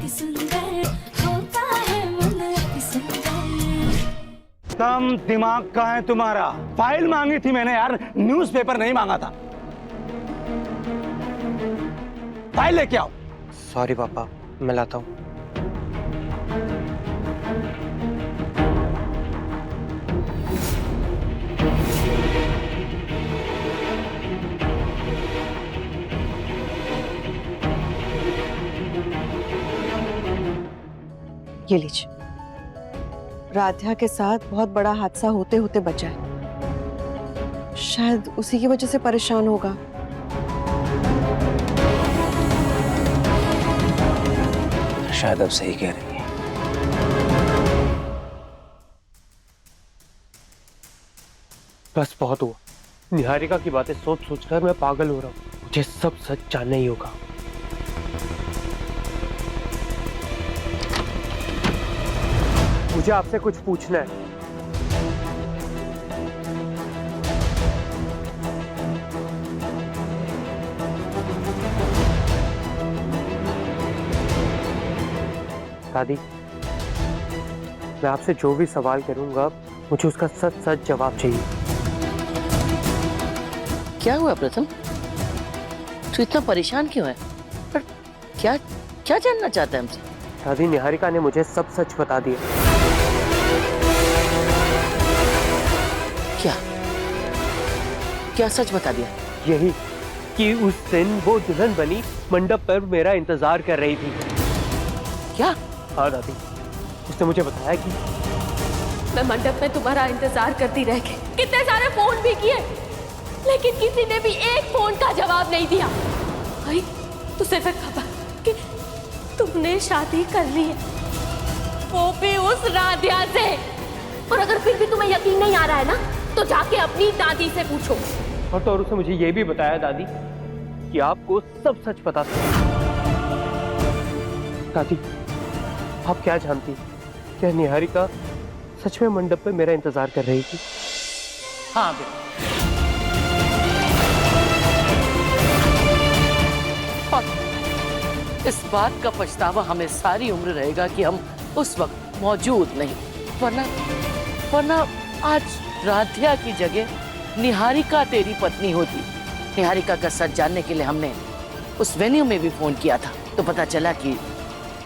अति सुंदर होता है मन अति सुंदर। कम दिमाग का है तुम्हारा। फाइल मांगी थी मैंने यार, न्यूज़पेपर नहीं मांगा था। फाइल लेके आओ। सॉरी पापा, मैं लाता हूँ। ये लीजिए। राध्या के साथ बहुत बड़ा हादसा होते होते बचा है, शायद उसी की वजह से परेशान होगा। शायद अब सही कह रही है। बस बहुत हुआ। निहारिका की बातें सोच सोच कर मैं पागल हो रहा हूँ। मुझे सब सच जानना ही होगा। मुझे आपसे कुछ पूछना है। दादी, मैं आपसे जो भी सवाल करूंगा मुझे उसका सच सच जवाब चाहिए। क्या हुआ प्रथम? तू इतना परेशान क्यों है? पर क्या क्या जानना चाहता है हमसे? दादी, निहारिका ने मुझे सब सच बता दिया। क्या क्या सच बता दिया? यही कि उस दिन वो दुल्हन बनी मंडप पर मेरा इंतजार कर रही थी। क्या? हाँ दादी, उसने मुझे बताया कि मैं मंडप में तुम्हारा इंतजार करती रह गई, कितने सारे फोन भी किए, लेकिन किसी ने भी एक फोन का जवाब नहीं दिया। भाई तो सिर्फ एक खबर कि तुमने शादी कर ली है, वो भी उस राध्या से। और अगर फिर भी तुम्हें यकीन नहीं आ रहा है ना, तो जाके अपनी दादी से पूछो। और उसने मुझे ये भी बताया दादी कि आपको सब सच पता था। दादी, आप क्या जानती, क्या निहारिका सच में मंडप पे मेरा इंतजार कर रही थी? हाँ बेटा, इस बात का पछतावा हमें सारी उम्र रहेगा कि हम उस वक्त मौजूद नहीं, वरना आज राध्या की जगह निहारिका तेरी पत्नी होती। निहारिका का सच जानने के लिए हमने उस वेन्यू में भी फोन किया था, तो पता चला कि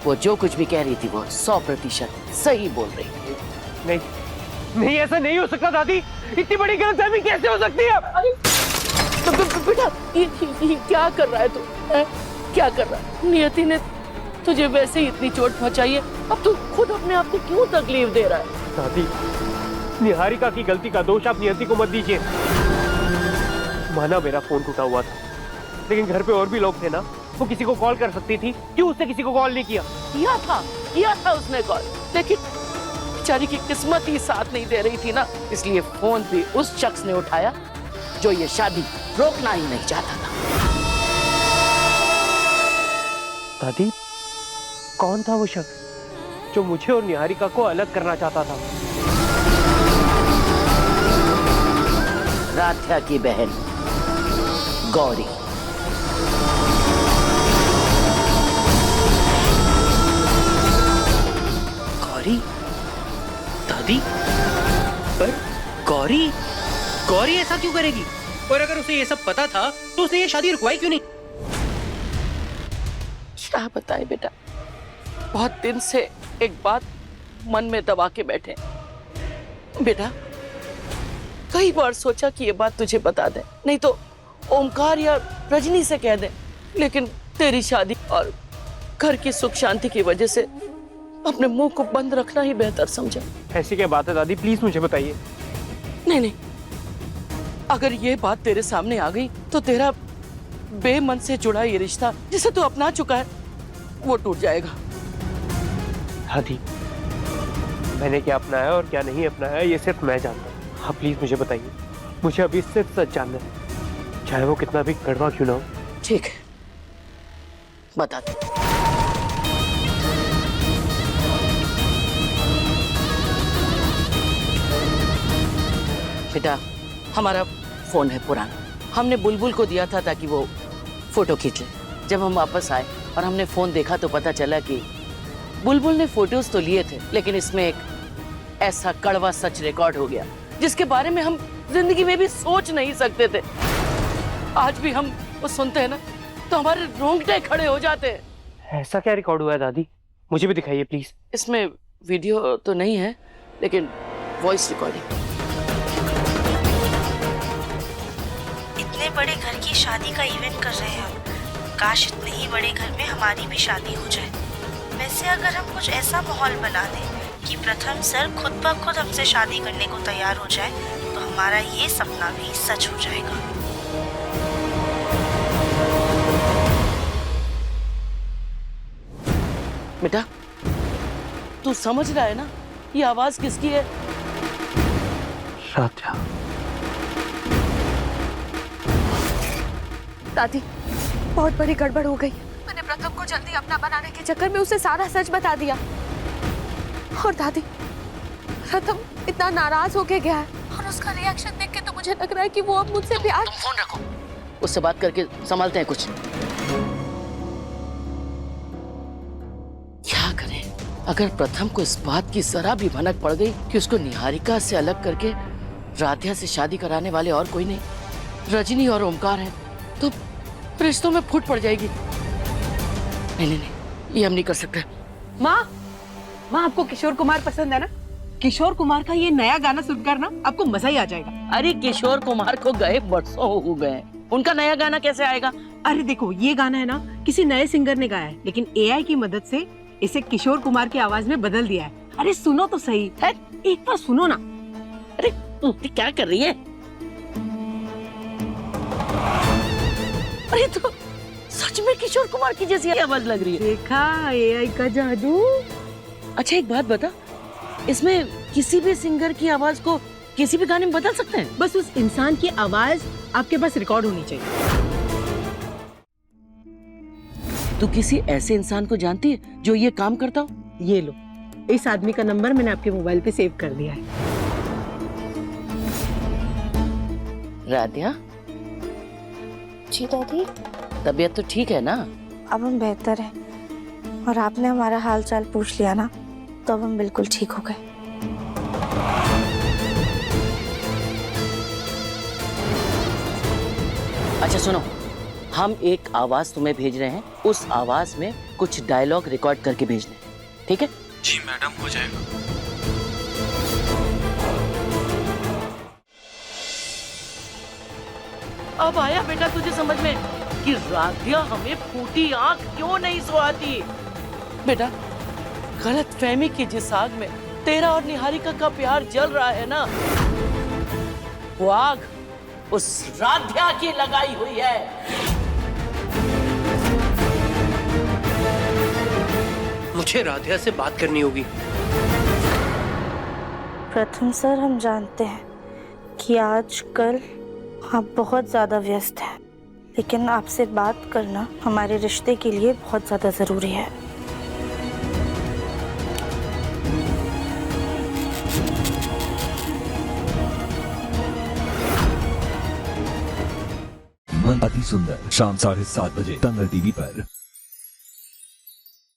वो जो कुछ भी कह रही थी वो 100% सही बोल रही थी। नहीं नहीं, ऐसा नहीं हो सकता दादी। इतनी बड़ी गलतफहमी कैसे हो सकती है? तो बेटा ये क्या कर रहा है तू? क्या कर रहा है? नियति ने तुझे वैसे ही इतनी चोट पहुंचाई है, अब तू खुद अपने आप को क्यों तकलीफ दे रहा है? दादी, निहारिका की गलती का दोष आप नियति को मत दीजिए। माना मेरा फोन टूटा हुआ था, लेकिन घर पे और भी लोग थे ना, वो किसी को कॉल कर सकती थी। क्यों उसने किसी को कॉल नहीं किया? किया था उसने कॉल, लेकिन बेचारी की किस्मत ही साथ नहीं दे रही थी ना, इसलिए फोन भी उस शख्स ने उठाया जो ये शादी रोकना ही नहीं चाहता था। दादी, कौन था वो शख्स जो मुझे और निहारिका को अलग करना चाहता था? राध्या की बहन गौरी। गौरी? दादी, पर गौरी ऐसा क्यों करेगी? और अगर उसे ये सब पता था तो उसने ये शादी रुकवाई क्यों नहीं? क्या बताए बेटा, बहुत दिन से एक बात मन में दबा के बैठे। बेटा कई बार सोचा कि ये बात तुझे बता दे, नहीं तो ओमकार या रजनी से कह दे, लेकिन तेरी शादी और घर की सुख शांति की वजह से अपने मुंह को बंद रखना ही बेहतर समझा। ऐसी क्या बात है दादी, प्लीज मुझे बताइए। नहीं, अगर ये बात तेरे सामने आ गई तो तेरा बेमन से जुड़ा ये रिश्ता जिसे तू अपना चुका है वो टूट जाएगा। दादी, मैंने क्या अपनाया और क्या नहीं अपनाया ये सिर्फ मैं जानता हूँ। हाँ प्लीज मुझे बताइए, मुझे अभी सिर्फ सच जानना है, चाहे वो कितना भी कड़वा क्यों ना हो। ठीक है, बता दे। बेटा हमारा फोन है पुराना, हमने बुलबुल को दिया था ताकि वो फोटो खींच ले। जब हम वापस आए और हमने फोन देखा तो पता चला कि बुलबुल ने फोटोज तो लिए थे, लेकिन इसमें एक ऐसा कड़वा सच रिकॉर्ड हो गया जिसके बारे में हम जिंदगी में भी सोच नहीं सकते थे। आज भी हम वो सुनते हैं ना तो हमारे रोंगटे खड़े हो जाते हैं। ऐसा क्या रिकॉर्ड हुआ है दादी? मुझे भी दिखाइए प्लीज। इसमें वीडियो तो नहीं है, लेकिन वॉइस रिकॉर्डिंग। इतने बड़े घर की शादी का इवेंट कर रहे हैं हम। काश इतने ही बड़े घर में हमारी भी शादी हो जाए। वैसे अगर हम कुछ ऐसा माहौल बना दें कि प्रथम सर खुद ब खुद हमसे शादी करने को तैयार हो जाए तो हमारा ये सपना भी सच हो जाएगा। बेटा, तू समझ रहा है ना ये आवाज किसकी है? राध्या। दादी, बहुत बड़ी गड़बड़ हो गई। मैंने प्रथम को जल्दी अपना बनाने के चक्कर में उसे सारा सच बता दिया। और दादी, प्रथम इतना नाराज होके गया है और उसका रिएक्शन देख के तो मुझे लग रहा है कि वो अब मुझसे प्यार। तुम फोन रखो, उससे बात करके संभालते हैं कुछ। क्या करें अगर प्रथम को इस बात की जरा भी भनक पड़ गई कि उसको निहारिका से अलग करके राध्या से शादी कराने वाले और कोई नहीं, रजनी और ओमकार हैं, तो रिश्तों में फूट पड़ जाएगी। नहीं नहीं नहीं, ये हम नहीं कर सकते। माँ, आपको किशोर कुमार पसंद है ना? किशोर कुमार का ये नया गाना सुनकर ना आपको मजा ही आ जाएगा। अरे किशोर कुमार को गए बरसों हो गए, उनका नया गाना कैसे आएगा? अरे देखो, ये गाना है ना किसी नए सिंगर ने गाया है, लेकिन एआई की मदद से इसे किशोर कुमार की आवाज में बदल दिया है। अरे सुनो तो सही है, एक बार सुनो ना। अरे तू क्या कर रही है? अरे तो सच में किशोर कुमार की जैसी आवाज लग रही है। देखा एआई का जादू। अच्छा एक बात बता, इसमें किसी भी सिंगर की आवाज को किसी भी गाने में बदल सकते हैं? बस उस इंसान की आवाज आपके पास रिकॉर्ड होनी चाहिए। तू किसी ऐसे इंसान को जानती है जो ये काम करता हो? ये लो, इस आदमी का नंबर मैंने आपके मोबाइल पे सेव कर दिया है। राध्या, जी दादी, तबीयत तो ठीक है ना? अब हम बेहतर हैं और आपने हमारा हाल चाल पूछ लिया ना, तो अब हम बिल्कुल ठीक हो गए। अच्छा सुनो, हम एक आवाज तुम्हें भेज रहे हैं, उस आवाज में कुछ डायलॉग रिकॉर्ड करके भेजने, ठीक है? जी मैडम, हो जाएगा। अब आया बेटा तुझे समझ में कि राध्या हमें फूटी आंख क्यों नहीं सुहाती? बेटा, गलत फहमी की जिस आग में तेरा और निहारिका का प्यार जल रहा है ना, वो आग उस राध्या की लगाई हुई है। मुझे राध्या से बात करनी होगी। प्रथम सर, हम जानते हैं कि आजकल आप बहुत ज्यादा व्यस्त हैं, लेकिन आपसे बात करना हमारे रिश्ते के लिए बहुत ज्यादा जरूरी है। मन अति सुंदर, शाम 7:30 बजे, तंगल टीवी पर।